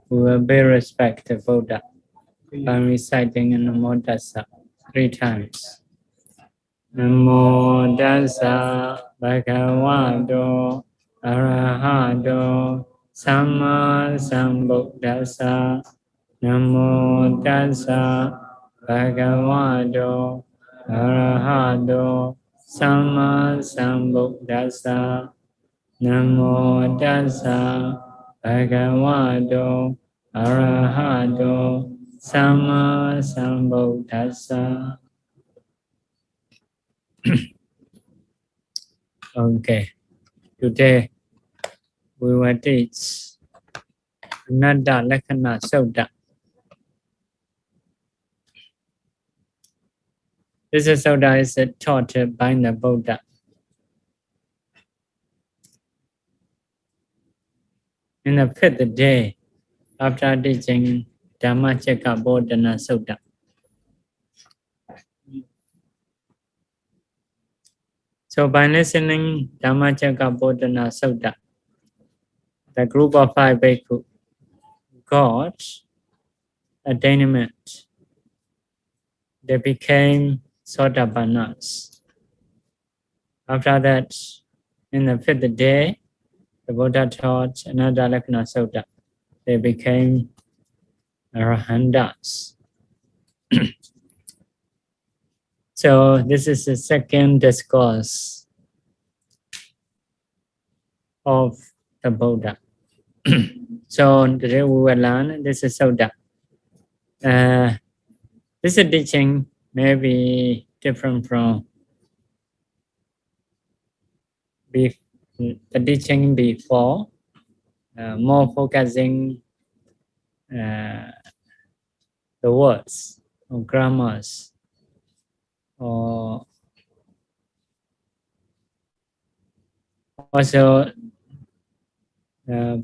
We will pay respect to Buddha by reciting Namo Tassa 3 times. Namo Tassa Bhagavato Arahato Samma Sambuddhassa. Namo Tassa Bhagavato Arahato Samma Sambuddhassa. Namo Tassa Bhagavato Arahato Samma Sambuddhassa. Okay, today we will teach Anatta Lakkhana Sutta. This sutta is taught by the Buddha. In the 5th day after teaching Dhammacakkappavattana Sutta. So by listening Dhammacakkappavattana Sutta, the group of 5 bhikkhu got attainment. They became Sotapannas. After that, in the 5th day, the Buddha taught Anatta Lakkhana Sutta. They became Arahantas. So this is the second discourse of the Buddha. So today we will learn this is Sutta. This teaching may be different from the teaching before, more focusing the words or grammars or also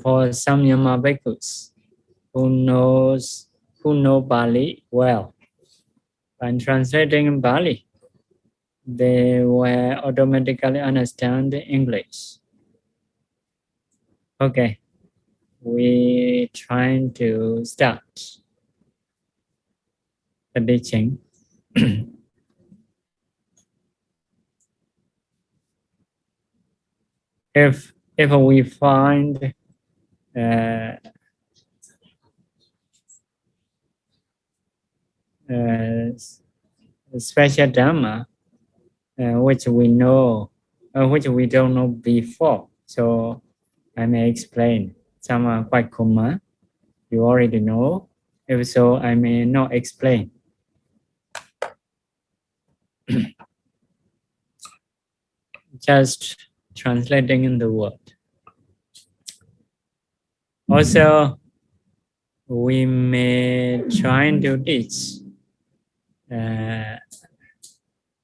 for some Myanmar bhikkhus who know Pali well. When translating Pali, they will automatically understand English. Okay, we trying to start the teaching. If we find special Dhamma which we know, which we don't know before, so I may explain. Some are quite common, you already know. If so, I may not explain. Just translating in the word. Also, we may try to teach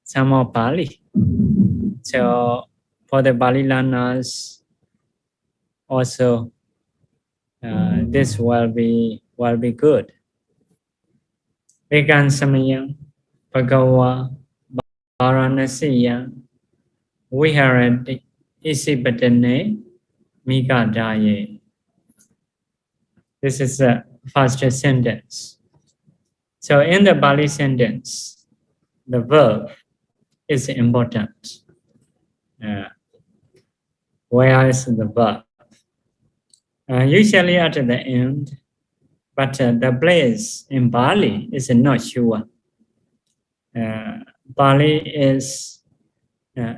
some of Pali. So for the Pali learners, also this will be good. Vegan Samayam Bhagawa Varanasiya Viharati Isipatane Mikadaye. This is the first sentence. So in the Pali sentence, the verb is important. Where is the verb? Usually at the end, but the place in Pali is not sure. Pali is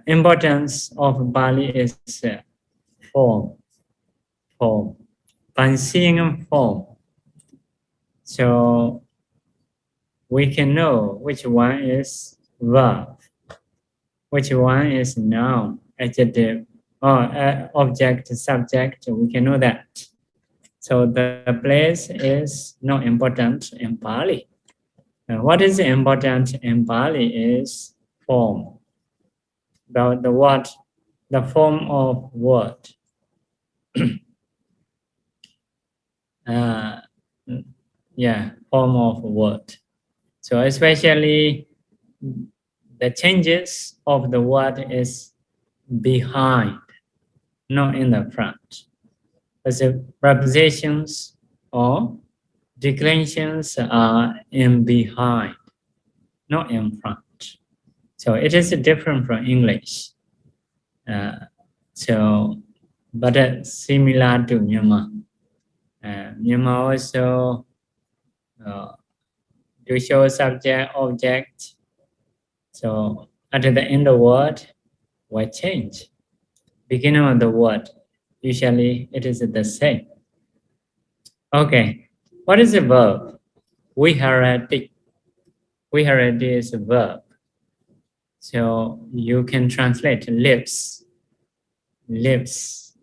importance of Pali is form. By seeing form, so we can know which one is verb, which one is noun, adjective, or object, subject. We can know that. So the place is not important in Pali. What is important in Pali is form. The word, the form of word. Form of word. So especially the changes of the word is behind, not in the front. As the prepositions or declensions are in behind, not in front. So it is different from English. But similar to Myanmar. Myanmar also to show subject, object. So at the end of the word, will change. Beginning of the word, usually it is the same. Okay, what is a verb? Viharati. Viharati is a verb. So you can translate lives, lives.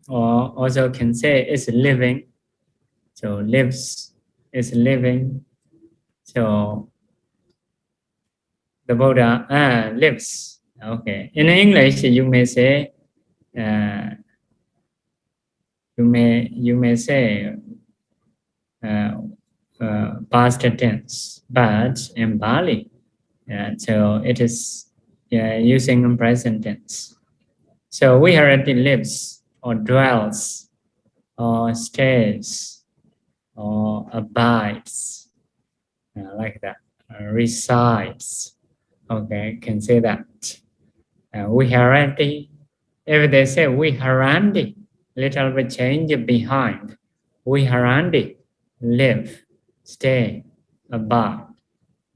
Or also can say it's living. So lives is living. So the Buddha lives. Okay. In English, you may say you may say past tense, but in Bali, so it is using present tense. So we already lives or dwells or stays or abides, like that, resides. Okay, can say that. Viharati, if they say Viharandi, little bit change behind. Viharandi, live, stay, abide,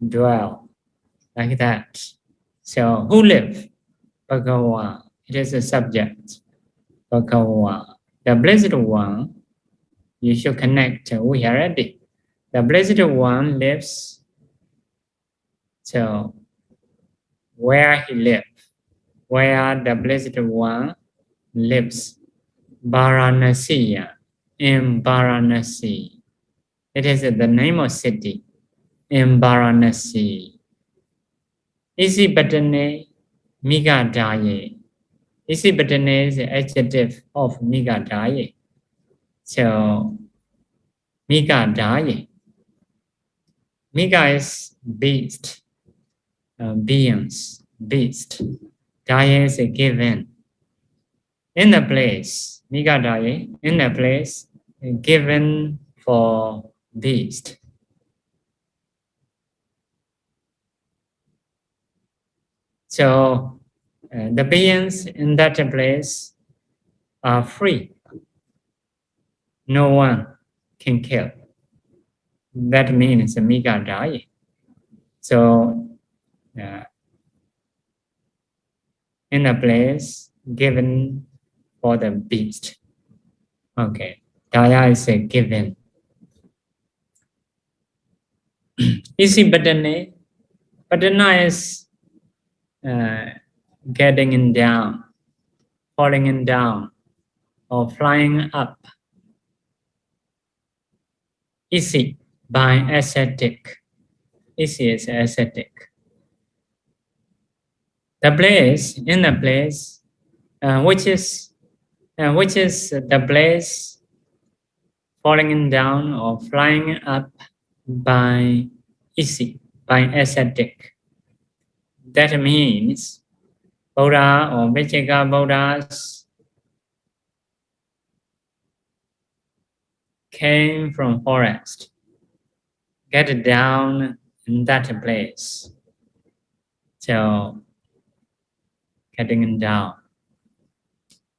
dwell, like that. So who live? Bhagavan, it is a subject. Bhagavan, the Blessed One, you should connect Viharati. The Blessed One lives. So where he lives, where the Blessed One lives, Varanasi, in Varanasi. It is the name of city, in Varanasi. Isipatane Migadaye. Isipatane is the adjective of Migadaye. So Migadaye. Miga is beast, beings, beast. Daya is given. In the place, Migadaye, in the place given for beast. So the beings in that place are free. No one can kill. That means Migadaye. So in a place given for the beast. Okay, Daya is a given. Isi Badane. Badana is getting in down, falling in down, or flying up. Isi by ascetic. Isi is ascetic. The place, in the place, which is the place falling in down or flying up by isi, by ascetic. That means Buddha or Vijayaka Buddhas came from forest, get down in that place. So getting down.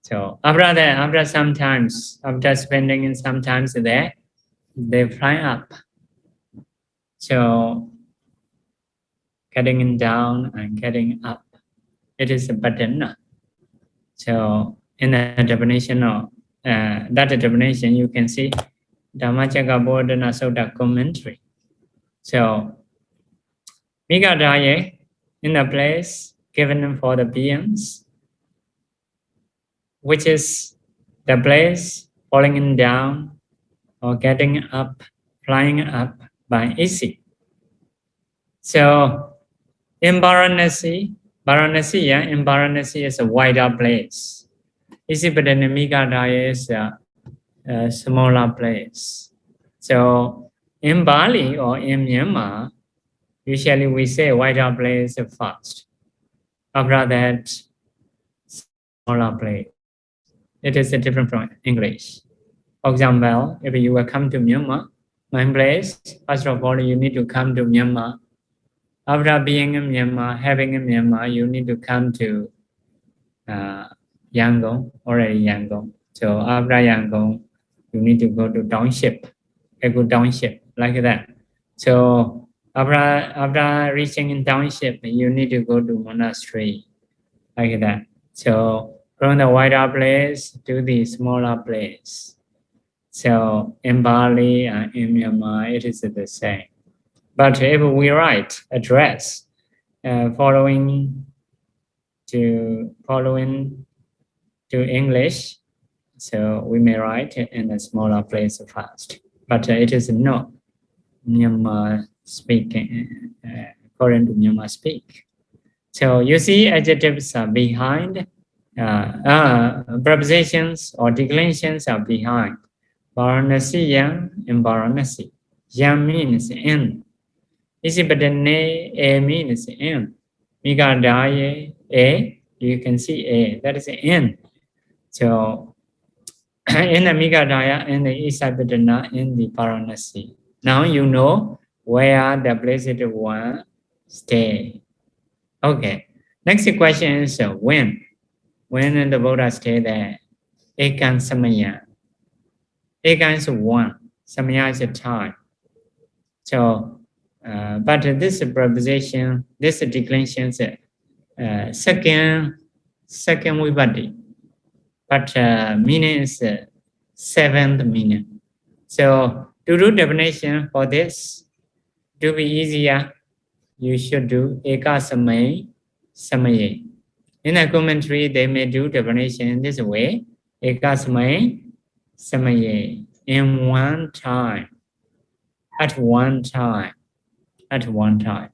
So after sometimes, after spending some time there, they fly up. So getting down and getting up, it is a button. So in the definition of that definition, you can see Dhammacakkappavattana Sutta commentary. So Migadaye, in the place given for the beings, which is the place falling down or getting up, flying up by isi. So in Varanasi, in Varanasi is a wider place. Isipatana Migadaye is a smaller place. So in Bali or in Myanmar, usually we say wider place first. After that, smaller place. It is different from English. For example, if you will come to Myanmar, my place, first of all, you need to come to Myanmar. After being in Myanmar, having in Myanmar, you need to come to Yangon, already Yangon. So after Yangon, you need to go to township, a good township, like that. So after reaching in township, you need to go to monastery, like that. So from the wider place to the smaller place. So in Bali and in Myanmar, it is the same. But if we write address following to English, so we may write in a smaller place first. But it is not Myanmar speaking, according to Myanmar speak. So you see adjectives are behind, prepositions or declensions are behind. Varanasi yang in Varanasi. Yang means in. Isipatane a means in. Migadaya a, you can see a, that is in. So in the Migadaya and the Isipatana in the Varanasi. Now you know where the Blessed One stay. Okay. Next question is when. When the Buddha stay there? Ekan Samaya. Ekan is one. Samaya is a time. So, but this preposition, this declension is second vibhati. But meaning is seventh meaning. So to do definition for this, to be easier, you should do eka samay samaye. In a commentary, they may do definition in this way: eka samay samaye, in one time, at one time, at one time.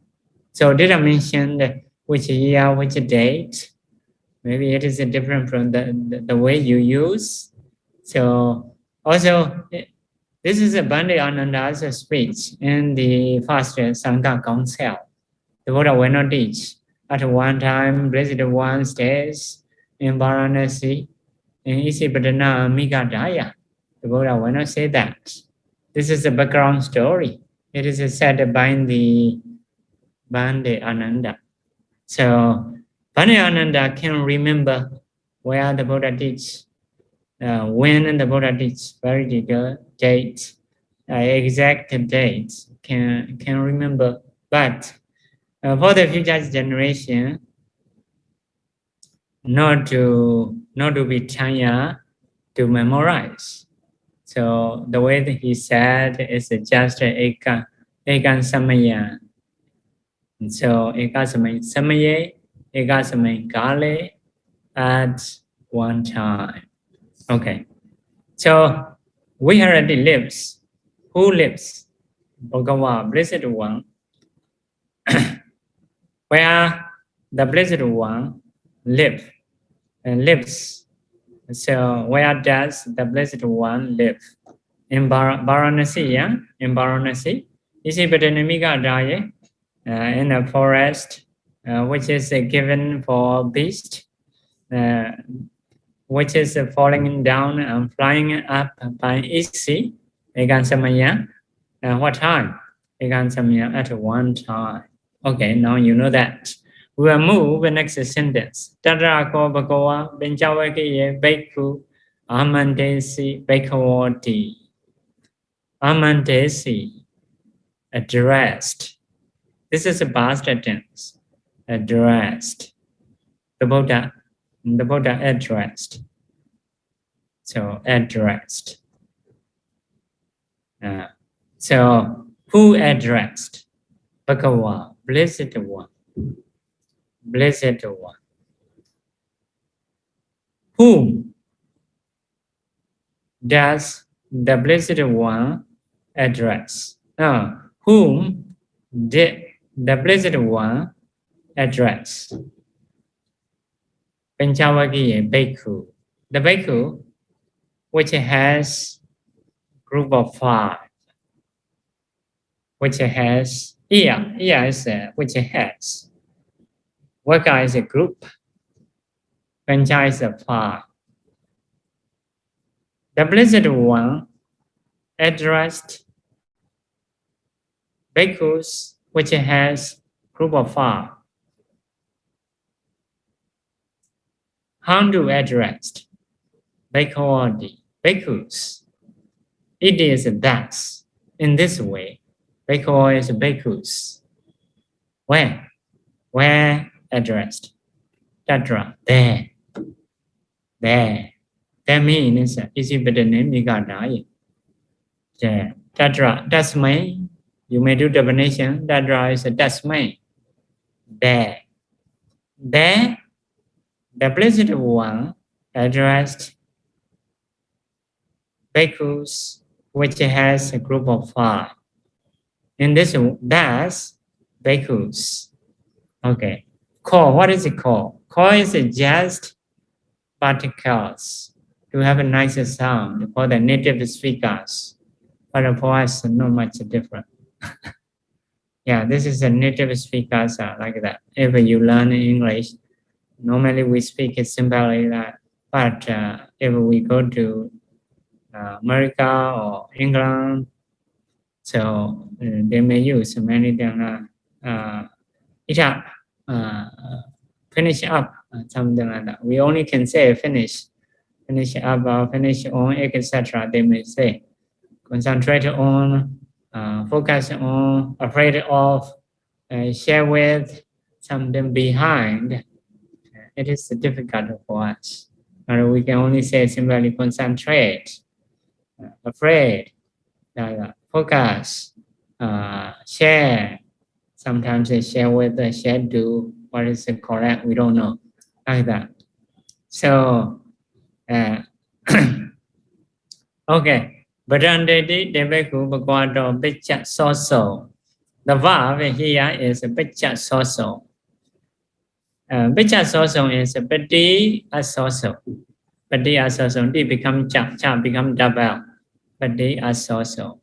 So did I mention which year, which date? Maybe it is different from the way you use. So also, this is a Bhante Ananda's speech in the first Sangha Council. The Buddha will not teach. At one time, Blessed One stays in Varanasi, in Isipatana Migadaya. The Buddha will not say that. This is a background story. It is said by the Bhante Ananda. So Bhante Ananda can remember where the Buddha teach, when the Buddha teach, very detailed date, exact dates can remember. But for the future generation, not to be tired to memorize. So the way that he said is just ekan samaya. So eka samaye, eka samay at one time. Okay. So we already lives. Who lives? Bhagavan, Blessed One. Where the Blessed One lives. So where does the Blessed One live? In Varanasi, yeah? In Varanasi. Isipatana Daya, in the forest, which is given for beast, which is falling down and flying up by easy. Ekan Samaya. What time? Ekan Samaya at one time. Okay, now you know that. We will move the next sentence. Tatra ko bhagawa benjavaki bhikkhu amantesi bhikkhawati. Amantesi, addressed. This is a past tense. Addressed. The Buddha addressed. So addressed. So who addressed? Bhagavan, Blessed One. Blessed One. Whom does the Blessed One address? Whom did the Blessed One address? Panchavaki Bhikkhu. The Bhikkhu, which has group of 5, which has is which has. Vaka is a group. Pancha is a 5. The Blessed One addressed bhikkhus which has group of 5. How to address bhikkhus? It is thus. In this way, bhikkhu is bhikkhus. Where? Where addressed? Tatra. There. There. That means Isipatane Mikadaya. There. Tatra. Tasmai. You may do definition. Tatra is tasmai. There. There. The Blessed One addressed bhikkhus which has a group of 5. In this, that's bhikkhus. Okay. Call. What is it called? Call is just particles to have a nicer sound for the native speakers. But for us, not much different. Yeah, this is the native speakers are like that. If you learn English, normally we speak it simply like. But if we go to America or England, so they may use many things. Finish up, something like that. We only can say finish up or finish on, etc. They may say concentrate on, focus on, afraid of, share with, something behind. It is difficult for us. But we can only say simply concentrate, afraid, focus, share. Sometimes they share with, share do. What is correct? We don't know. Like that. So, okay. Bharandati Devaku Bhagavato Picha Soso. The verb here is Picha Soso. Picha Soso is Pati Asoso. Pati Asoso. T become cha become double. Pati Asoso.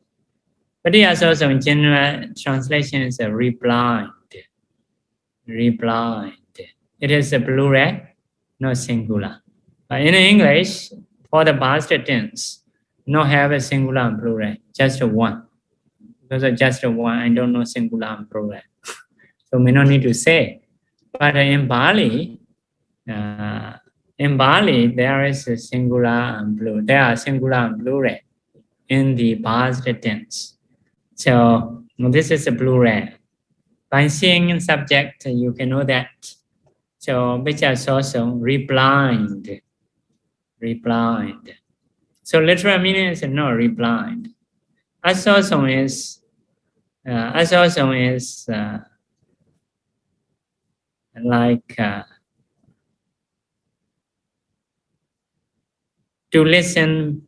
Pati Asoso in general translation is replied. Replied. It is a plural, not singular. In English, for the past tense, not have a singular and plural, just one. Because of just one, I don't know singular and plural. So we don't need to say. But in Bali, there is a singular and plural. There are singular and plural in the past tense. So this is a plural. By seeing subject, you can know that. So which is also replied. Replied. So literal meaning is not replied. Asosong is like to listen,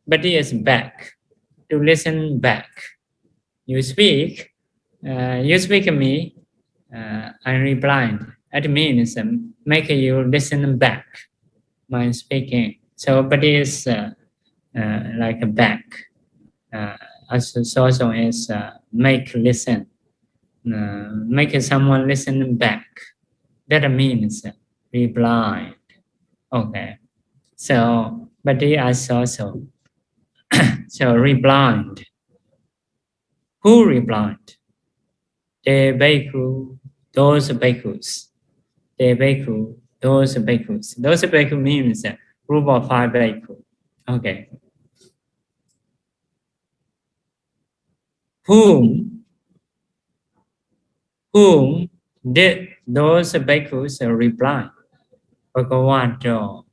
but it is back. To listen back. You speak me, I replied. That means make you listen back my speaking. So, but it is like a back. Also is make listen. Make someone listen back. That means replied. Okay. So, but it is also so replied. Who replied? The bhikkhu, those bhikkhus. The bhikkhu, those bhikkhus. Those bhikkhu means group of 5 bhikkhu. Okay. Whom did those bhikkhus reply? Bhagavato,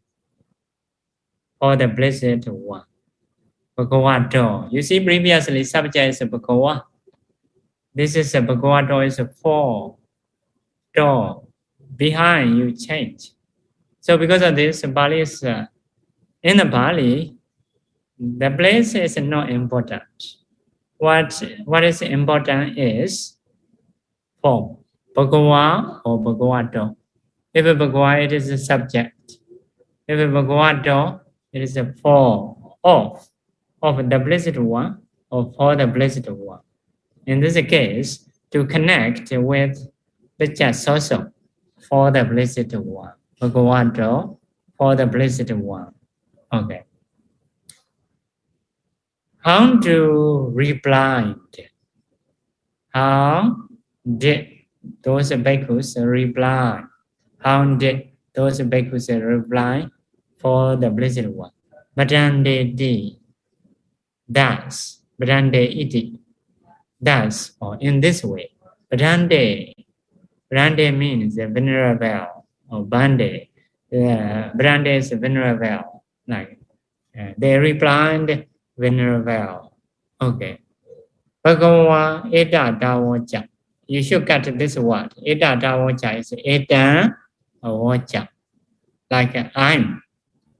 or the Blessed One. Bhagavato. You see previously subject is Bhagava. This is a Bhagavato is a 4 door. Behind you change. So because of this, Bali is in the Bali, the place is not important. What is important is form. Bhagava or Bhagavato. If a Bhagava, it is a subject. If a Bhagavato, it is a form of the Blessed One or for the Blessed One. In this case, to connect with the Chasoso for the Blessed One. Bhagavato for the Blessed One. Okay. How to reply? How did those bhikkhus reply? How did those bhikkhus reply for the Blessed One? Bhadante di, thus, Bhadante iti, thus, or in this way. Bhadante, Bhadante means venerable, or Bhante. Bhadante is venerable, like they replied venerable. Okay. Bhagawa Eda Dawaja. You should get this word. Eda Dawaja is Eda Awaja. Like I'm.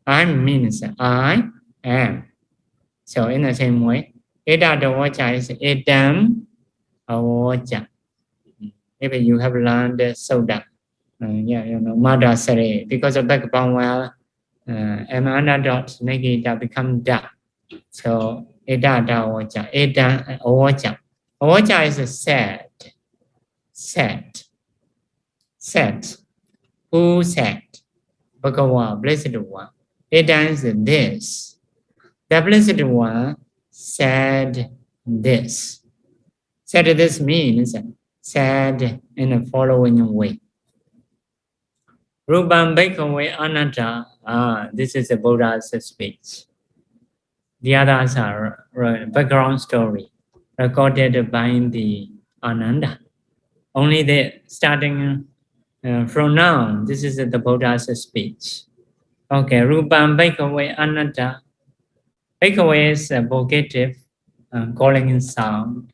I'm means I am. So in the same way, Eda Dawaja is Edam Awaja. If you have learned Soda, Mada Sare, because of background well, Emana dot negita become da. So Eda Dawaja, Eda Awaja. Awaja is sad. Said. Said. Who said? Bhagawa, Blessed One. It answers this. The Blessed One said this. Said this means said in the following way. Rupam Bhikkhave Anatta. This is the Buddha's speech. The others are background story recorded by the Ananda. Only the starting from now, this is the Buddha's speech. Okay, Rupam Bhikkhave Anatta. Bhikkhave is a vocative calling in sound.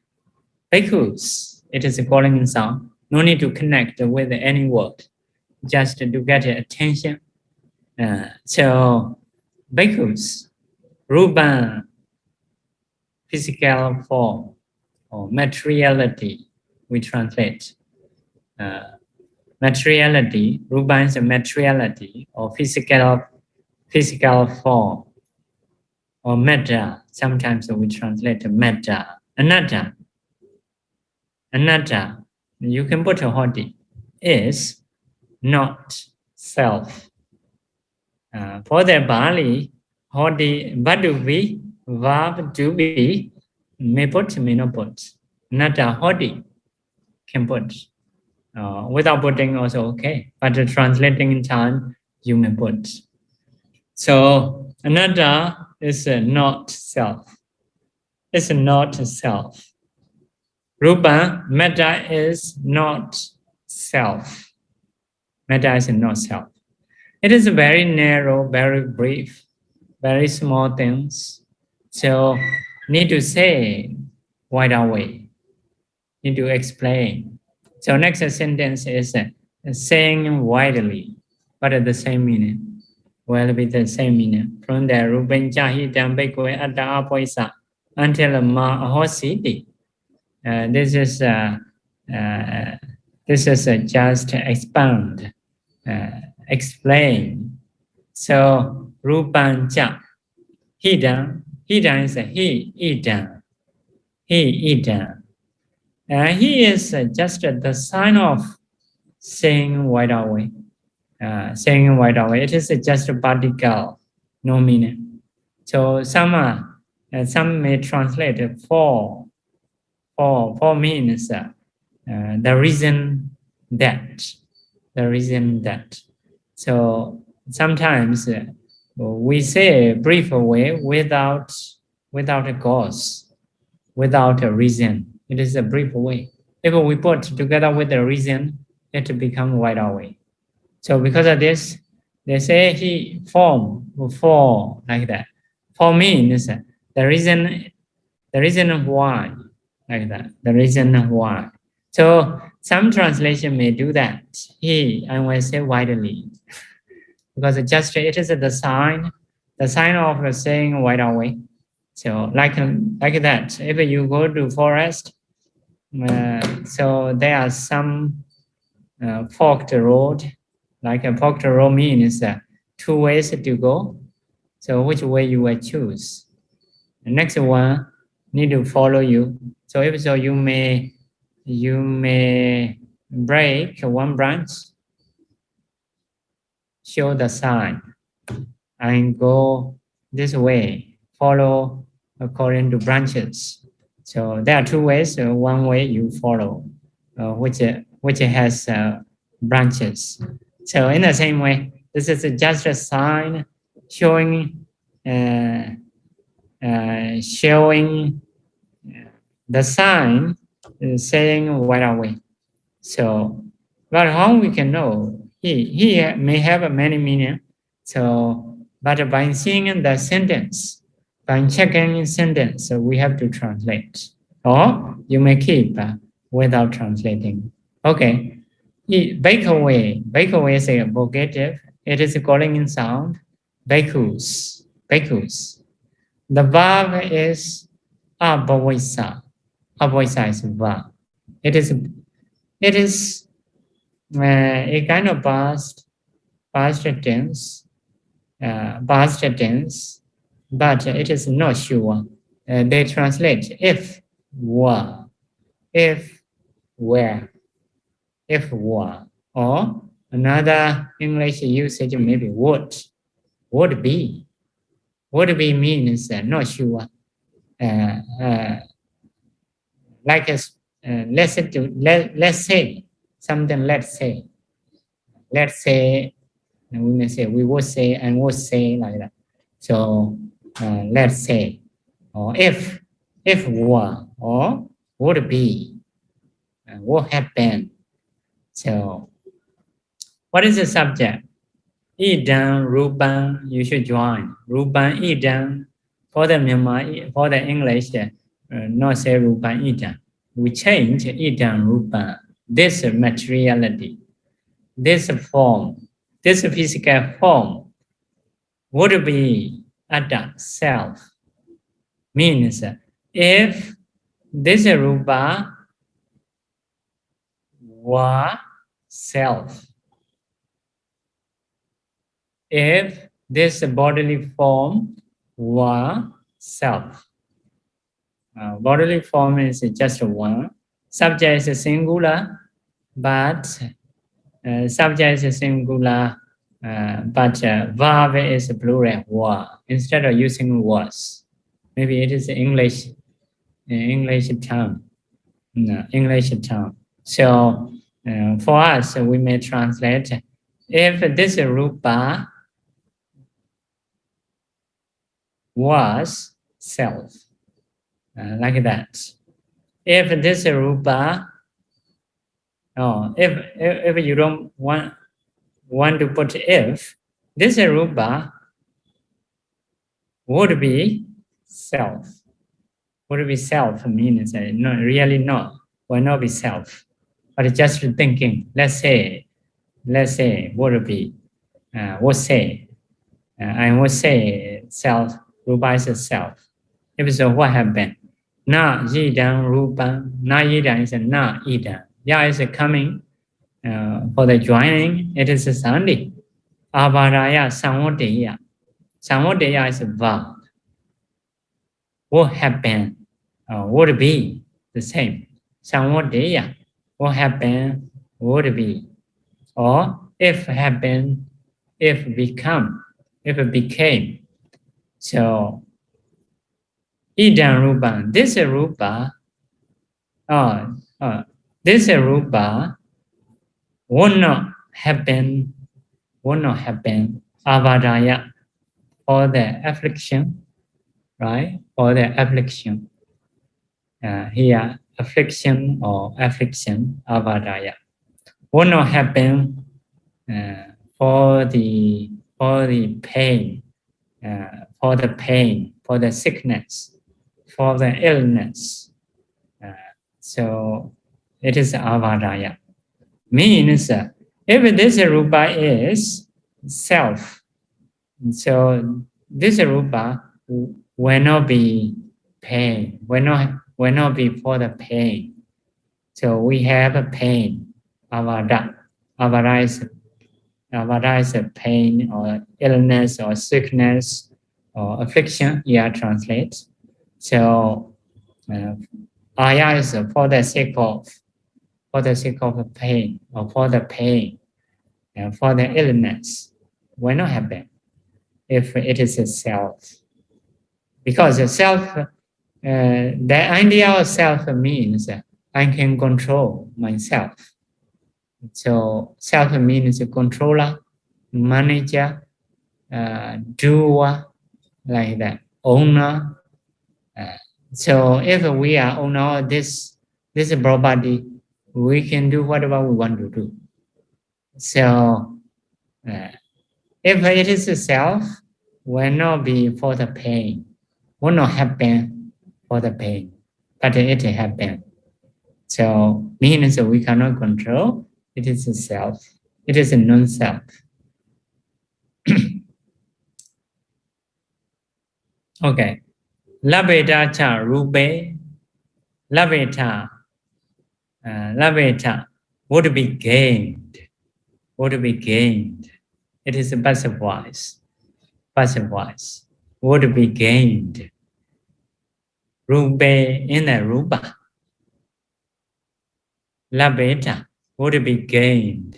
Bhikkhus, it is a calling in sound. No need to connect with any word, just to get attention. So, Bhikkhus, Rupa, physical form or materiality, we translate. Materiality, Rupa is a materiality or physical form or metta. Sometimes we translate metta. Anatta. Anatta, you can put a hoti, is not self. For the Bali, hoti, baduvi, vav, duvi, may put, may not put. Natta hoti can put. Without putting also okay. But translating in time, you may put. So anatta is not self. It's not self. Rupa, metta is not self. Metta is not self. It is very narrow, very brief, very small things. So need to say wide away. Need to explain. So next sentence is saying widely, but at the same meaning. Will be the same meaning. From the Ruben Jahi Dambekwe Atta Apoisa until Ma Ahositi. This is just expand, explain. So Rupancha, Hidan is he, Idan, he, Idan. He is just the sign of saying wide away. Saying wide away. It is just a particle, no meaning. So some may translate for means the reason that. So sometimes we say a brief way without a cause, without a reason. It is a brief way. If we put together with the reason, it becomes wide away. So because of this, they say he form for like that. For means the reason why, like that. The reason why. So some translation may do that. He, I will say widely, because just it is the sign of saying wide away. So like that. If you go to forest, so there are some forked road. Like a forked road means two ways to go. So which way you will choose? The next one need to follow you. So if so, you may break one branch, show the sign, and go this way, follow according to branches. So there are two ways. One way you follow, which has branches. So in the same way, this is just a sign showing showing the sign saying where are we. So, but how we can know? He may have many meaning. So, but by seeing the sentence, by checking sentence, so we have to translate. Or you may keep without translating. Okay. Bakeaway is a vocative. It is calling in sound. Bakus. Bakus. The verb is abawisa. Abawisa is verb. It is a kind of past tense, but it is not sure. They translate if, were, if, were, if, were, or another English usage maybe would be. Would be means not sure. Like let's say something. Let's say we may say we would say and would say like that. So let's say, or if were, or would be, would have been. So what is the subject? Idam, Ruban, you should join. Ruban, Idam. For the Myanmar, for the English, not say Ruban, Idam. We change Idam, Ruban. This materiality, this form, this physical form would be Adam, self. Means if this Rupa were self, if this bodily form were self. Bodily form is just one. Subject is singular, but subject is singular, but verb is plural. Were. Instead of using was, maybe it is English term. English term. So for us, we may translate if this rupa was self, like that. If this rupa, if you don't want to put if, this rupa would be self. Would be self means no, really not, will not be self, but just thinking. Let's say would be, would say, I would say self. Rupa is self. If so, what happened? Na yidam rupa. Na yidam is na idam. Ya is coming for the joining. It is a Sunday. Avaraya samvodeya. Samvodeya is a verb. What happened? Would be the same. Samvodeya. What happened? Would be. Or if happened, if become, if it became. So idam rupa. This rupa. This rupa would not happen. Avadaya, for the affliction, right? For the affliction. Here, affliction or affliction, avadaya, would not happen for the pain, for the sickness, for the illness. So it is avadaya. Means if this rupa is self, so this rupa will not be pain, will not be for the pain. So we have a pain, avada. Avada is a pain or illness or sickness or affliction. Yeah, translate. So aya is for the sake of pain or for the pain and for the illness. Will not happen if it is a self. because the self, the idea of self means I can control myself. So self means controller, manager, doer, like that, owner. So if we are owner of this property, we can do whatever we want to do. So if it is a self, will not be for the pain, will not happen for the pain, but it happen. So means we cannot control. It is a self. It is a non-self. Okay. Labeta cha rupe. Labeta. Labeta would be gained. Would be gained. It is a passive voice. Passive voice. Would be gained. Rupe in a rupa. Labeta would be gained.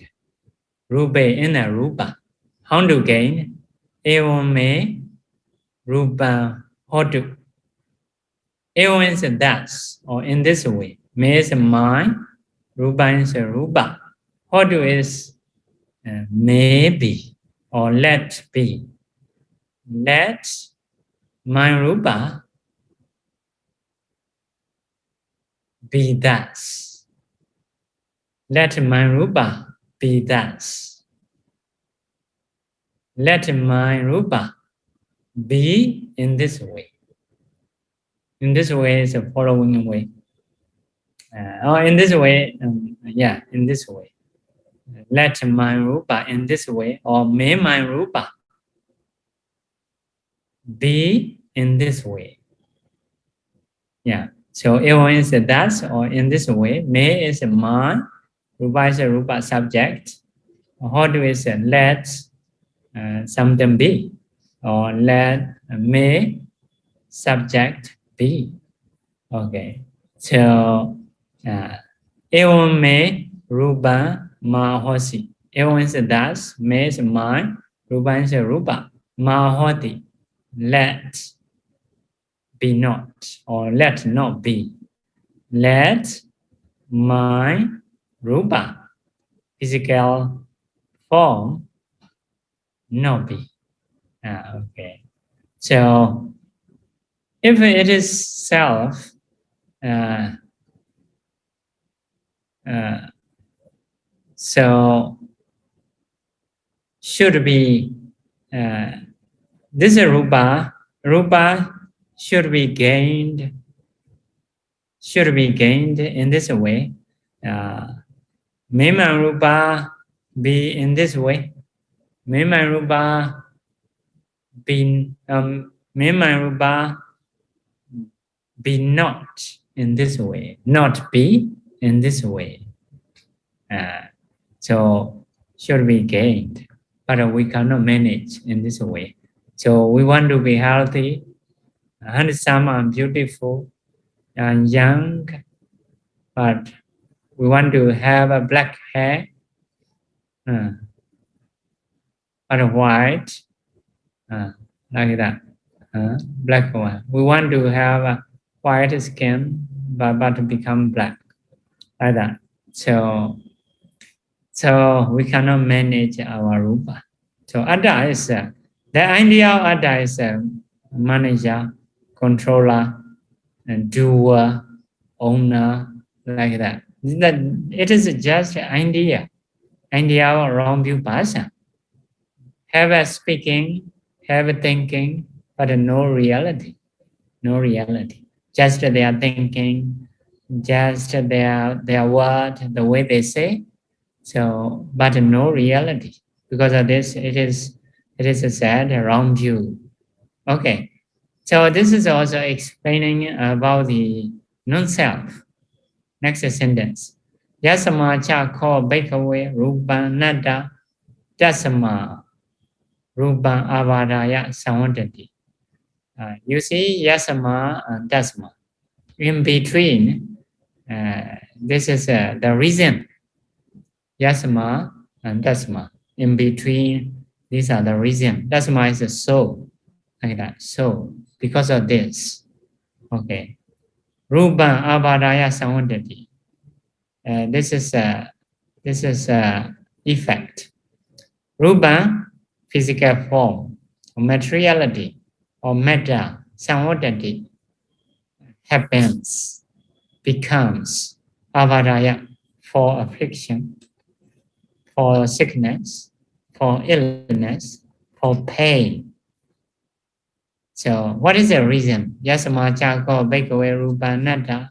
Rupe in a rupa. How to gain? Evam me rupa hotu. Evam is thus, or in this way. Me is mind. Rupa is rupa. Hotu is maybe or let be. Let my rupa be thus. Let my rupa be thus. Let my rupa be in this way. In this way is the following way. Or in this way, in this way. Let my rupa in this way, or may my rupa be in this way. Yeah. So evan is thus, or in this way. May is my, rupa is a rupa subject. Hotu is let something be, or let may subject be. Okay. So evan may rupa ma hosi. Evan is thus, may is my, rupa is rupa, ma hoti. Let be not, or let not be. Let my rupa, physical form, not be. Okay. So if it is self, so should be this rupa should be gained in this way. May my rupa be in this way. May my rupa be may my rupa be not in this way, not be in this way. So should be gained, but we cannot manage in this way. So we want to be healthy, handsome and beautiful and young, but we want to have a black hair, but white, like that, black one. We want to have a white skin, but to become black, like that. So we cannot manage our rupa. So Adda is the idea of Adda is a manager, controller, and doer, owner, like that. It is just an idea of wrong view person. Have a speaking, have a thinking, but no reality. No reality. Just their thinking, just their word, the way they say. So, but no reality. Because of this, it is a sad wrong view. Okay. So this is also explaining about the non-self. Next sentence. Yasama cha ko bhikkhave rupa nada tasama rupa avadaya samvadati. You see yasama and tasma. In between, this is the reason. Yasama and tasma. In between, these are the reason. Tasma is the soul. like that. So because of this, okay, Rupa Abhadaya Samudati. This is a effect. Rupa, physical form, or materiality, or matter, Samudati, happens, becomes Abhadaya for affliction, for sickness, for illness, for pain. So what is the reason? Yasama Chako Bhikkhave Rupa Anatta.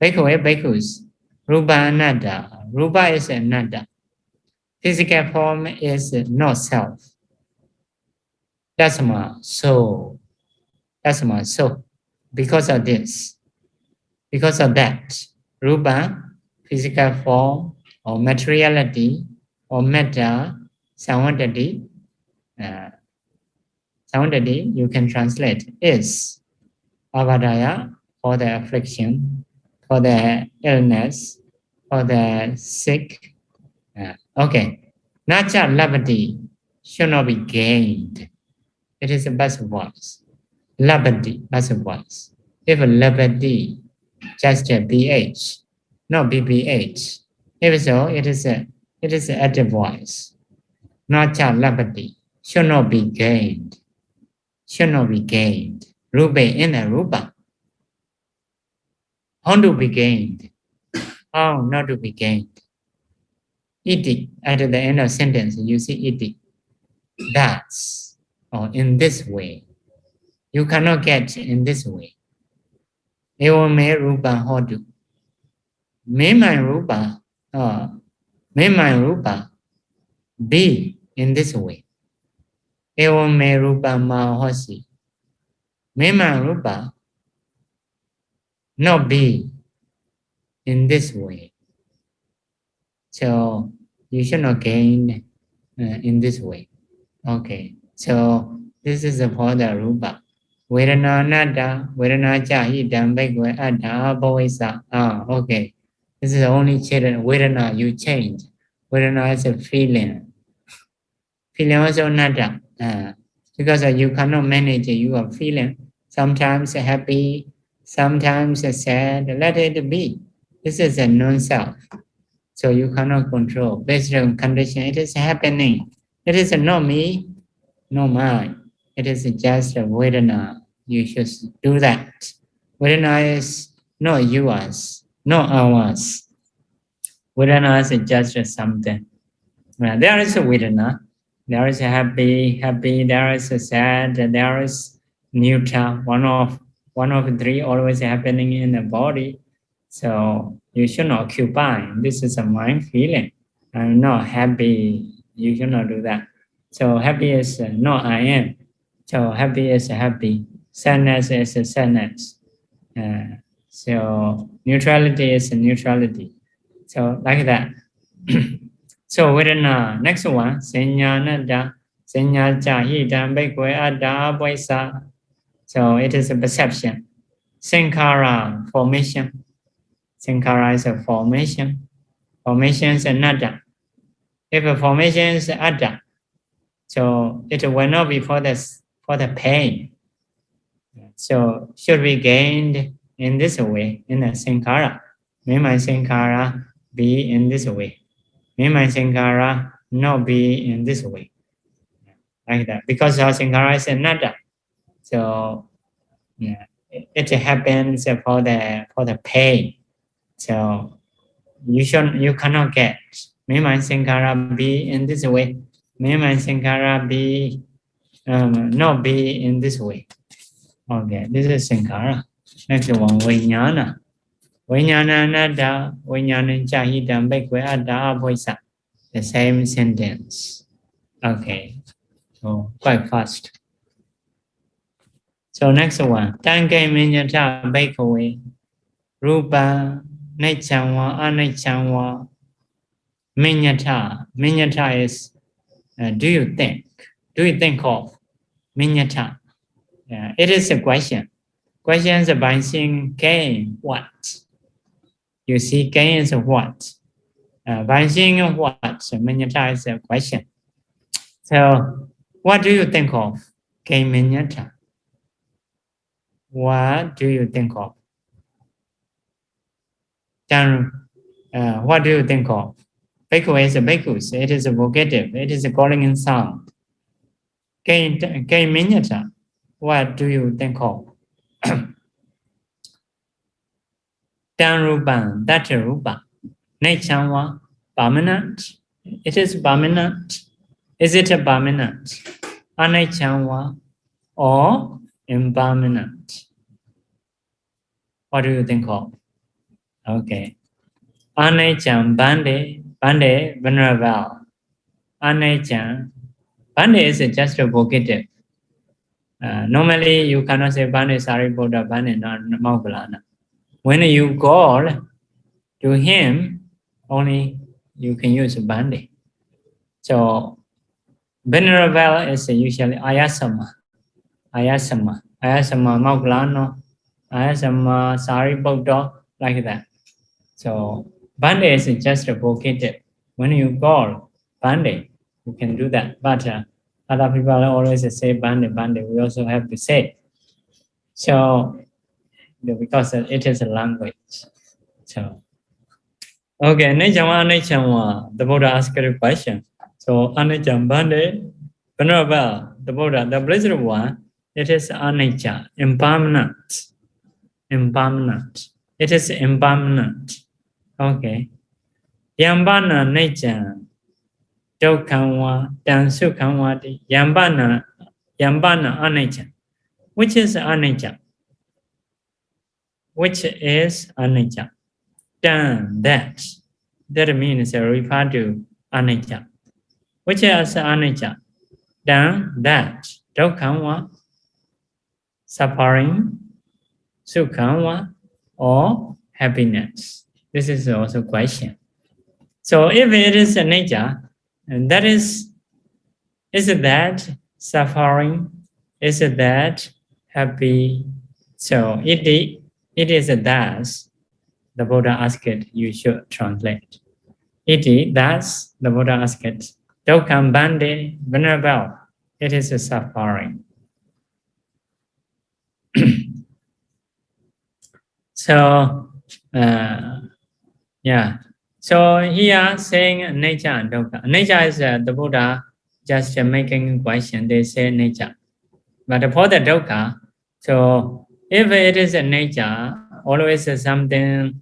Bhikkhave Bhikkhus. Rupa Anatta. Rupa is Anatta. Physical form is not self. That's my soul. That's my soul. Because of this, because of that, Rupa, physical form, or materiality, or matter, Samvadati, uh, Samvadati, you can translate, is Avadaya for the affliction, for the illness, for the sick. Okay. Nacha labati should not be gained. It is a best voice. Labati, best voice. If labati, just a BH, not BBH. If so, it is a active voice. Nacha labati should not be gained. Should not be gained. Rupa in the rupa. How to be gained? How not to be gained? Iti, at the end of sentence, you see iti. That's, or in this way. You cannot get in this way. Ewa me rupa hodu. Me my rupa, be in this way. Ewa me rupa ma hosi. Me my rupa not be in this way. So you should not gain in this way. Okay. So this is for the rupa. Vedana nada, Vedana jahi dambekwe ada bhavisa. Okay. This is only children. Vedana, you change. Vedana is a feeling. Feeling also nada. Because you cannot manage your feeling. Sometimes happy, sometimes sad. Let it be. This is a non-self. So you cannot control. Based on condition, it is happening. It is not me, no mine. It is just a Vedana. You should do that. Vedana is not yours, not ours. Vedana is just something. There is a Vedana. There is a happy, there is a sad, there is neutral. One of three always happening in the body. So you should not occupy. This is a mind feeling. I'm not happy. You should not do that. So happy is not I am. So happy is happy. Sadness is sadness. So neutrality is neutrality. So like that. So Vedana, next one, Senyanada, Senyaja Hidam Bekwe Ada Boisa. So it is a perception. Sankara, formation. Sankara is a formation. Formation is another. If a formation is ada, so it will not be for the pain. So should be gained in this way, in a sankara. May my sankara be in this way. May my sankara not be in this way. Like that. Because our sankara is another. So yeah, it happens for the pain. So you cannot get. May my sankara be in this way. May my sankara be not be in this way. Okay, this is sankara. Next one, vijnana. Vijnana nada, vijnana chahidam bekwe ada abhoisa. The same sentence. Okay, so quite fast. So next one, tanke minyata bekwe. Rupa, naichanwa, anaichanwa. Minyata. Minyata is, do you think? Do you think of? Minyata. It is a question. Question is by saying gain what? You see, gain is what? By saying what? Minyata is a question. So, what do you think of? Kaimenyata. What do you think of? Then, what do you think of? Bhikkhu is a bhikkhus. It is a vocative. It is a calling in sound. Kaimenyata. What do you think of? Tanrupan, that rupa. Nature, permanent. It is permanent. Is it a permanent? Anaichanwa or impermanent? What do you think of? Okay. Anaichan bande, venerable. Anaichan, bande is just a vocative. Normally, you cannot say bande Sariputta, bande Moggallana. When you call to him, only you can use bande. So, venerable is usually ayasama. Ayasama Moggallana, ayasama Sariputta, like that. So, bande is just a vocative. When you call bande, you can do that. But other people always say bande. We also have to say. So, because it is a language. So, okay, Anechamwa, the Buddha asked a question. So, Anecham bande, venerable, the Buddha, the Blessed One, it is anicca, impermanent. Impermanent. It is impermanent. Okay. Yambana nature. Dokkanwa, Dansukkanwati, Yambana anicca. Which is anicca? Which is anicca? Dan, that. That means refer to anicca. Which is anicca? Dan, that. Dokkanwa, suffering, Sukkanwa, or happiness. This is also a question. So if it is a nature, and that is that suffering? Is that happy? So it is thus, the Buddha asked, you should translate. It is thus, the Buddha asked, Dukkam bande, venerable, it is a suffering. So, yeah. So here saying nature and dukkha. Nature is the Buddha just making question. They say nature. But for the dukkha, so if it is a nature, always something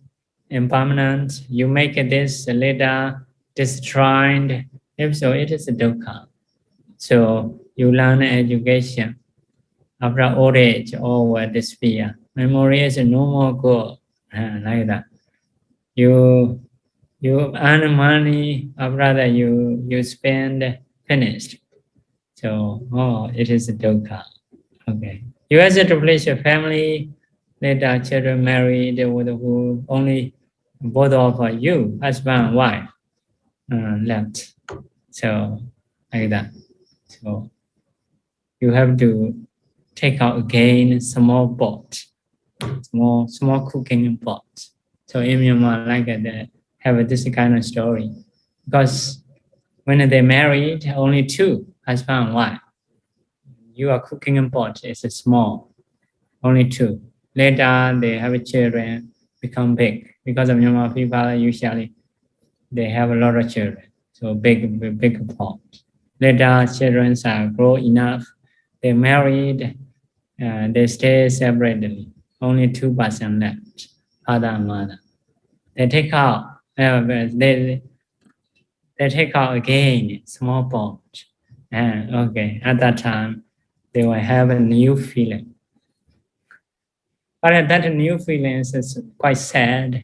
impermanent, you make this later destroyed. If so, it is a dukkha. So you learn education after old age or despair. Memory is no more good, like that. You earn money, after that you spend, finished. So it is a dukkha. Okay. You establish a family, later children married with who only both of you, husband and wife, left. So like that. So you have to take out again small pot, small cooking pot. So in Myanmar, like that, have this kind of story, because when they married, only two, husband and wife. You are cooking in pot is small, only two. Later they have children, become big. Because of Myanmar people, usually they have a lot of children, so big pot. Later children are grow enough, they married, they stay separately. Only 2% left, father and mother. They take out, they take out again small pot. And okay, at that time, they will have a new feeling. But that new feeling is quite sad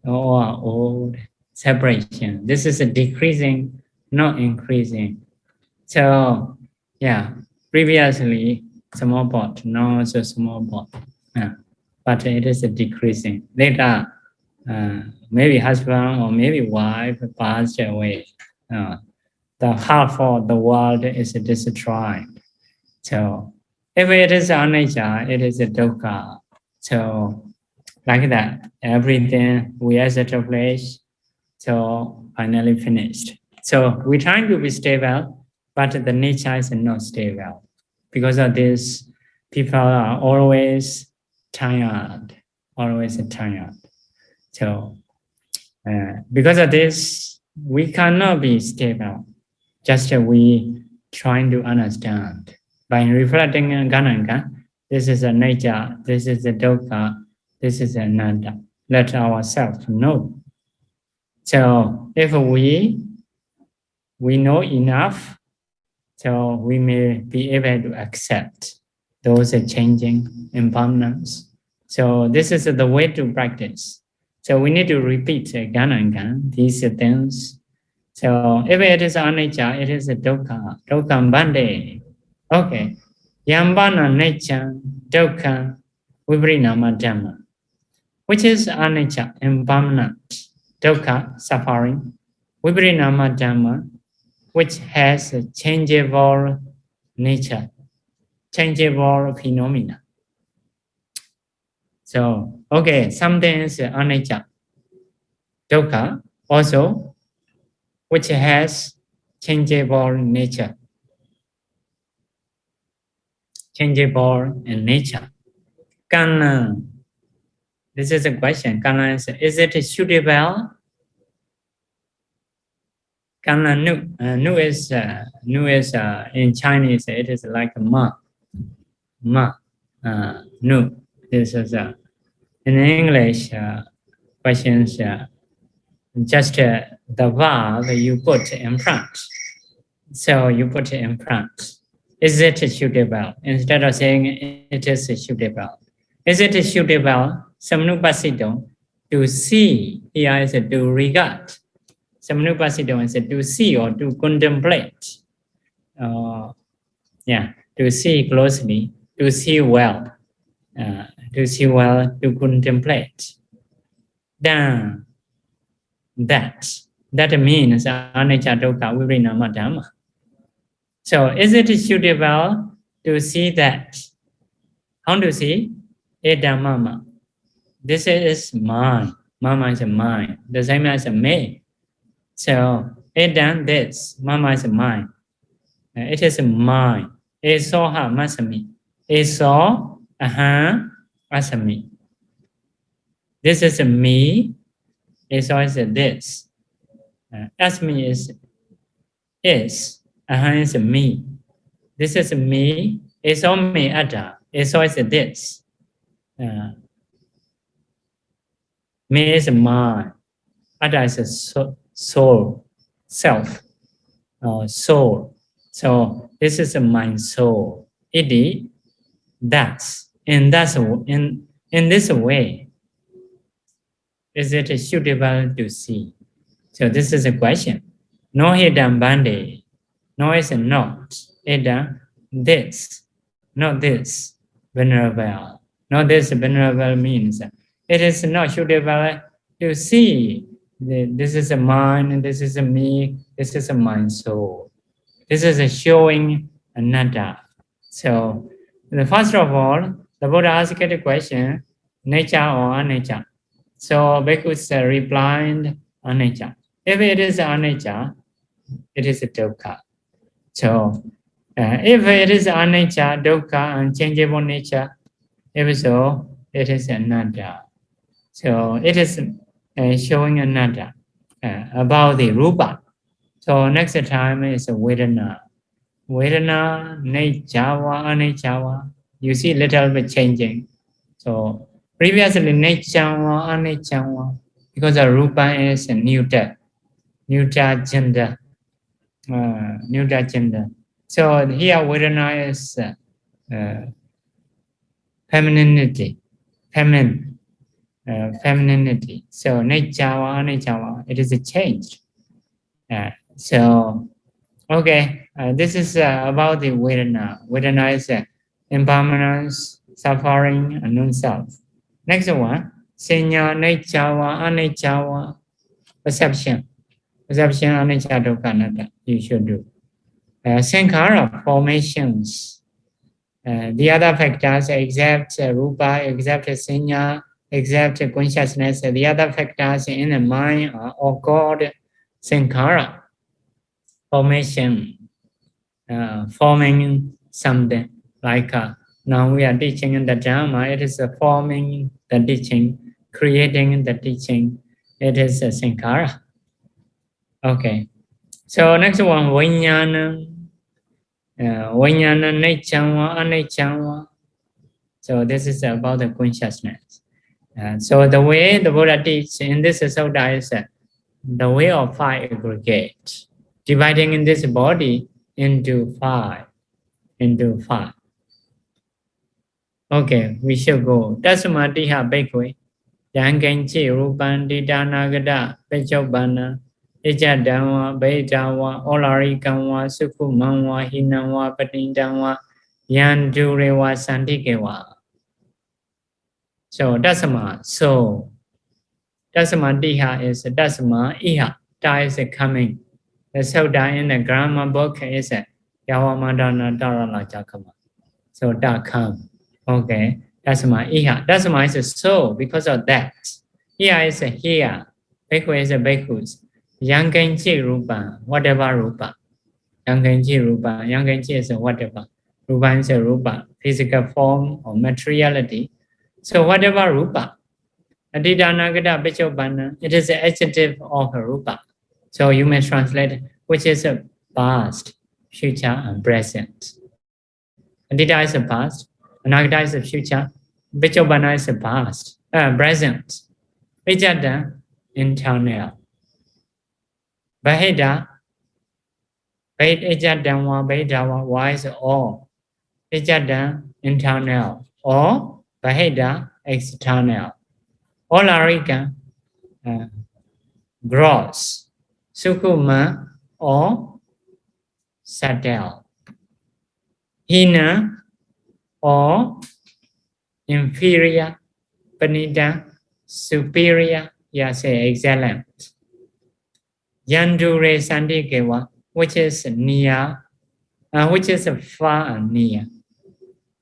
or old separation. This is a decreasing, not increasing. So, yeah, previously small pot, now it's a small pot. But it is a decreasing. Later, maybe husband or maybe wife passed away. The half of the world is destroyed. So if it is anicca, it is a dukkha. So like that, everything we establish, so finally finished. So we're trying to be stable, but the nature is not stable. Because of this, people are always tired, always tired. So, because of this, we cannot be stable. Just we trying to understand. By reflecting on Gananga, this is a nature, this is a dukkha, this is a nanda. Let ourselves know. So if we know enough, so we may be able to accept those changing impermanence. So this is the way to practice. So we need to repeat again and again these things. So if it is anicca, it is a dukkha, dukkha bande. Okay. Yambana nature, dukkha, vibrinama dhamma, which is anicca, impermanent, dukkha, suffering, vibrinama dhamma, which has a changeable nature, changeable phenomena. So, okay, something is anicca, dukkha, also, which has changeable nature. Changeable in nature. Kana. This is a question. Kana is it suitable? Kana nu. Nu is in Chinese. It is like a ma. Ma. Nu. This is in English. Questions. Just the verb you put in front. So you put it in front. Is it suitable? Instead of saying it is suitable. Is it suitable? Samnupasiddho, to see. Here is to regard. Samnupasiddho is to see or to contemplate. To see closely, to see well. To contemplate. Then that means anicca dukkha vibrinama dhamma. So is it suitable to see that? How to see? Eda mama. This is mine. Mama is mine. The same as me. So eda this. Mama is mine. It is mine. Esoha masami. Eso aha asami. This is me. Eso is this. Asmi is. Aha is me. This is me. Eso me ada. Eso is this. Me is mine. Ada is a soul, self, soul. So this is my soul. Iti, that's in this way. Is it suitable to see? So this is a question. No hidam bande. No is not. Ida, this. Not this. Venerable. Not this venerable means it is not suitable to see. This is a mind, this is a me, this is a mind soul. This is a showing anatta. So, first of all, the Buddha asked the question, nature or anicca. So, Bhikkhus replied, anicca. If it is anicca, it is a dukkha. So, if it is anicca, dukkha, unchangeable nature, if so, it is anatta. So it is showing anatta about the rupa. So next time is vedana. Vedana, naicchava, anicchava. You see little bit changing. So previously naicchava, anicchava, because the rupa is neuter gender. Neuter gender. So here vedana is femininity, femininity. So naicchava, anicchava, it is a change. So okay, this is about the vedana. Vedana is impermanence, suffering, and non-self. Next one, senya, naicchava, anicchava, perception. Perception, anicca, dukkha, anatta. You should do. Sankhara, formations. The other factors, except rupa, except senya, except consciousness, the other factors in the mind are all called sankhara, formation, forming something. Like now we are teaching in the Dhamma, it is forming the teaching, creating the teaching. It is a Sankara. Okay. So next one, Vijnana. Vijnana Nichangwa, Anichangwa. So this is about the consciousness. So the way the Buddha teaches in this sutta is the way of five aggregate, dividing in this body into five. Okay, we shall go. Tasmatiha Bekwe, Yanganchi, Rupan, Didanagada, Pechobana, Ijadawa, Bedawa, Olarikanwa, Sukumanwa, Hinawa, Patindawa, Yandurewa, Sandikewa. So Dasama, so Dasama Diha is Dasama Iha, Da is coming. The Sutta in the grammar book is Yawamadana Darala Jakama. So Da come. Okay, Dasama Iha. Dasama is a soul because of that. Iha is a here. Bhikkhu is a bhikkhus. Yanganchi Rupa, whatever Rupa. Yanganchi Rupa. Yanganchi is a whatever. Rupa is a Rupa, physical form or materiality. So whatever Rupa. Adidanagada Bichobana, it is the adjective of a Rupa. So you may translate which is a past, future, and present. Adida is a past, Anagada is a future, Bichobana is a past, present. Vijada, internal. Bahida, Vijadawa, Vedawa, why is all? Vijada, internal, or Bahida, external. Olarika, gross. Sukuma, or subtle. Hina, or inferior. Panida, superior. Yes, excellent. Yandure Sandikewa, which is near, which is far and near.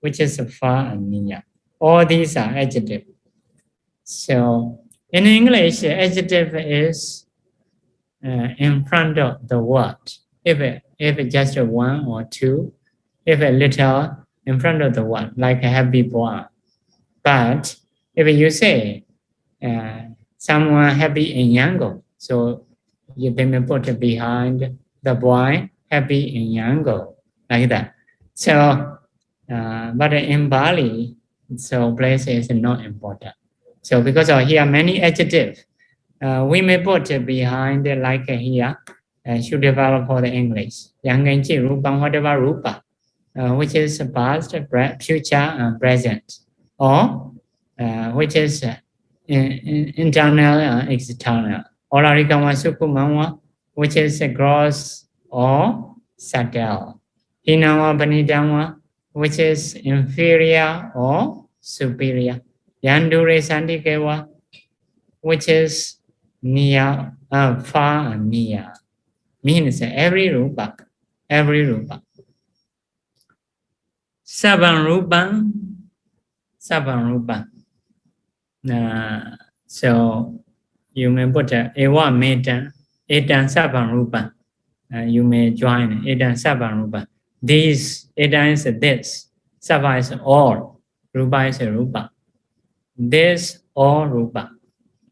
Which is far and near. All these are adjectives. So in English, adjective is in front of the word. If just one or two, if a little in front of the word, like a happy boy. But if you say someone happy in Yangon, so you may put behind the boy happy in Yangon, like that. So, but in Bali, so place is not important. So because of here many adjectives, we may put behind like here, should develop for the English. Yanganchi Rupa, whatever Rupa, which is past, future, and present, or which is internal and external. Olarikawa Sukumawa, which is gross or subtle. Hinawa Banidama, which is inferior or superior. Yandure Sandikewa, which is near, far and near. Means every rupa. Saban rupa. So you may put ewa metan, etan saban rupa. You may join etan saban rupa. This etan is this. Saba is all. Rupa is a rupa. This all rupa.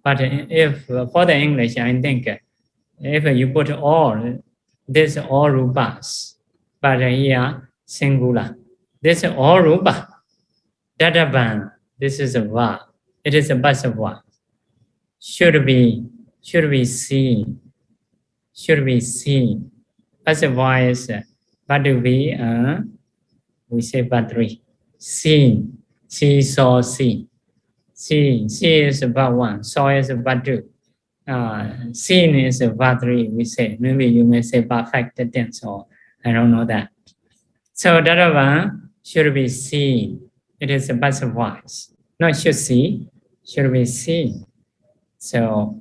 But if for the English, I think if you put all, this all rupas. But here singular. This all rupa. Dadaban. This is a va. It is a basava. Should be seen. Should be seen. Basava is baduvi. We say badri. Seen. See, saw, see. See is about one. Saw is about two. Seen is about three. We say maybe you may say perfect tense or I don't know that. So that one should be seen. It is a passive voice. Not should see. Should be seen. So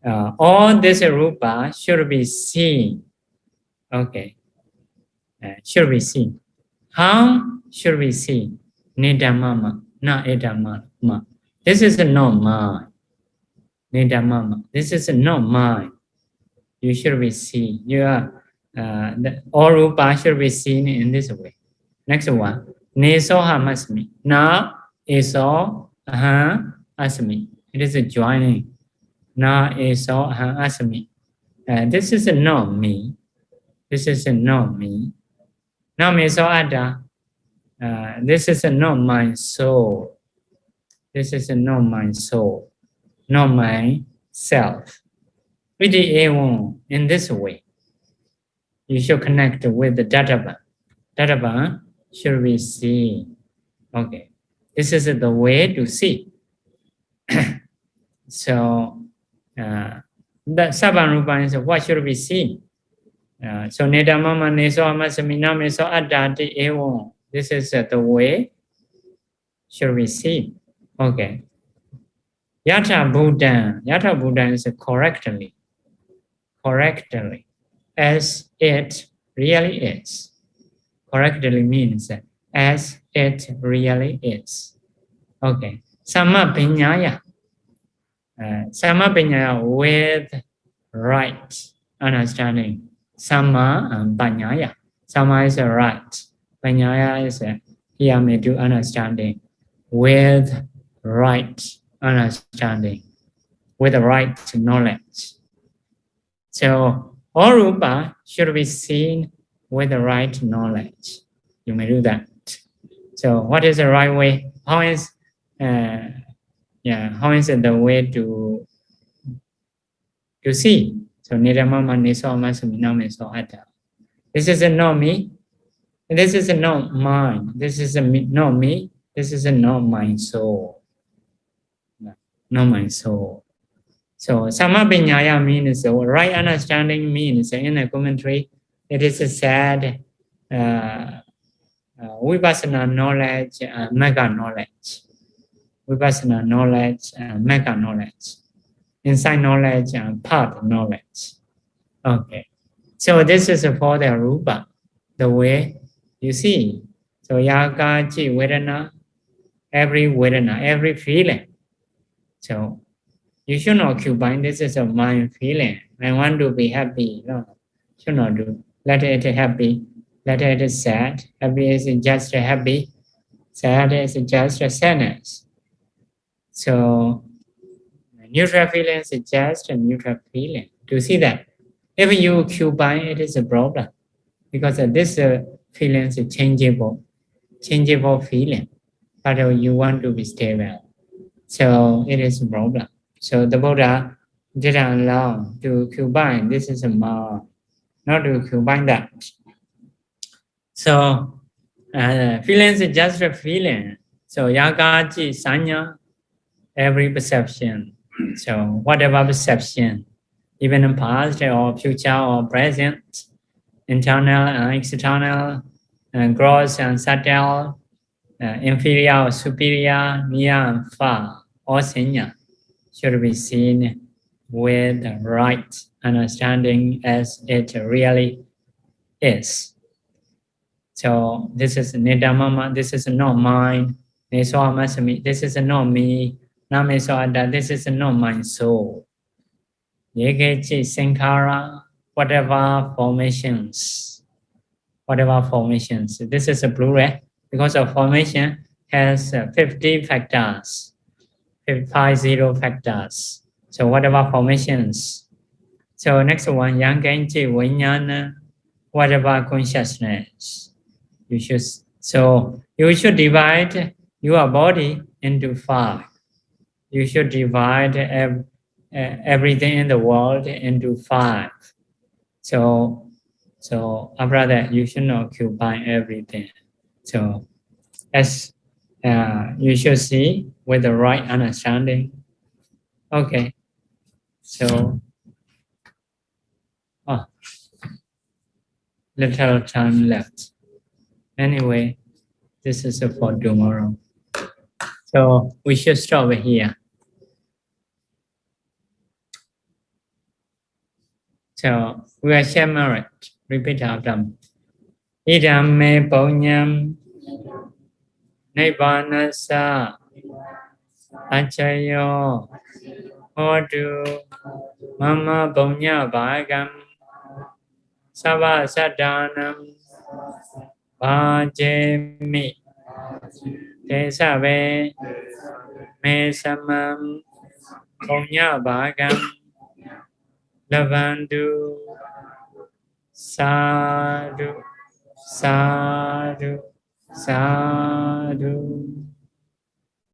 all this rupa should be seen. Okay. Should be seen. How should we see? Nidamama, not edamama. This is not mine. Nidamama. This is not mine. You should be seen. You are all rupa should be seen in this way. Next one. Neso hamasmi. Na eso aha asmi. It is a joining. Na eso aha asmi. This is a not me. This is a not me. Na me so ada. This is a not my soul. This is a not my soul. Not myself. Vidi eవం in this way. You should connect with the Dadaba. Dadaba should be seen. Okay. This is the way to see. So, the Sabarupa is what should be seen. So, Nedamama Neso Amasamina Meso Adati Evo. This is the way should be seen. Okay. Yatha Buddha is correctly. Correctly. As it really is. Correctly means as it really is. Okay. Sama Pinyaya. Sama Pinyaya with right understanding. Sama and Panyaya. Sama is a right. Panyaya is a Yamidu understanding. With right understanding. With the right knowledge. So all rupa should be seen with the right knowledge. You may do that. So what is the right way? How is it the way to see? So Niramama Niso Masaminam so Atta. This is a not me. This is a not mine. This is a not me. This is a not my soul. Not my soul. So Samapinyaya means the right understanding means in the commentary it is a sad Vipassana knowledge and mega knowledge. Vipassana knowledge and mega knowledge. Inside knowledge and part knowledge. Okay. So this is for the rupa, the way you see. So yaga, chi, vedana, every feeling. So you should not occupy. This is a mind feeling. I want to be happy. No, should not do. Let it happy. Let it sad. Happy is just happy. Sad is just sadness. So neutral feeling is just a neutral feeling. To see that, if you occupy, it is a problem because this feeling is changeable feeling. But you want to be stable, so it is a problem. So the Buddha didn't allow to combine. This is a more, not to combine that. So feelings is just a feeling. So yagaji sanya, every perception. So whatever perception, even in past or future or present, internal and external, gross and subtle, inferior or superior, near and far, or senior, should be seen with the right understanding as it really is. So this is Nidamama, this is not mine. Nesoamasami, this is not me. Namesoada, this is not my soul. Yegechi Sankara, whatever formations. This is a plural because of formation has 50 factors. 50 factors. So whatever formations. So next one, Yangenji Vinyana, whatever consciousness. You should divide your body into 5. You should divide everything in the world into 5. So after that, you should not occupy everything. So as you should see with the right understanding. Okay. So little time left. Anyway, this is for tomorrow. So we should stop here. So we are share merit. Repeat after me. Idam me ponyam Nibbanasa Achayo Hodu Mama Punya Bhagam Sava Sadanam Bhajemi. Te save me samam punya bhagam lavandu sadhu sadhu sadhu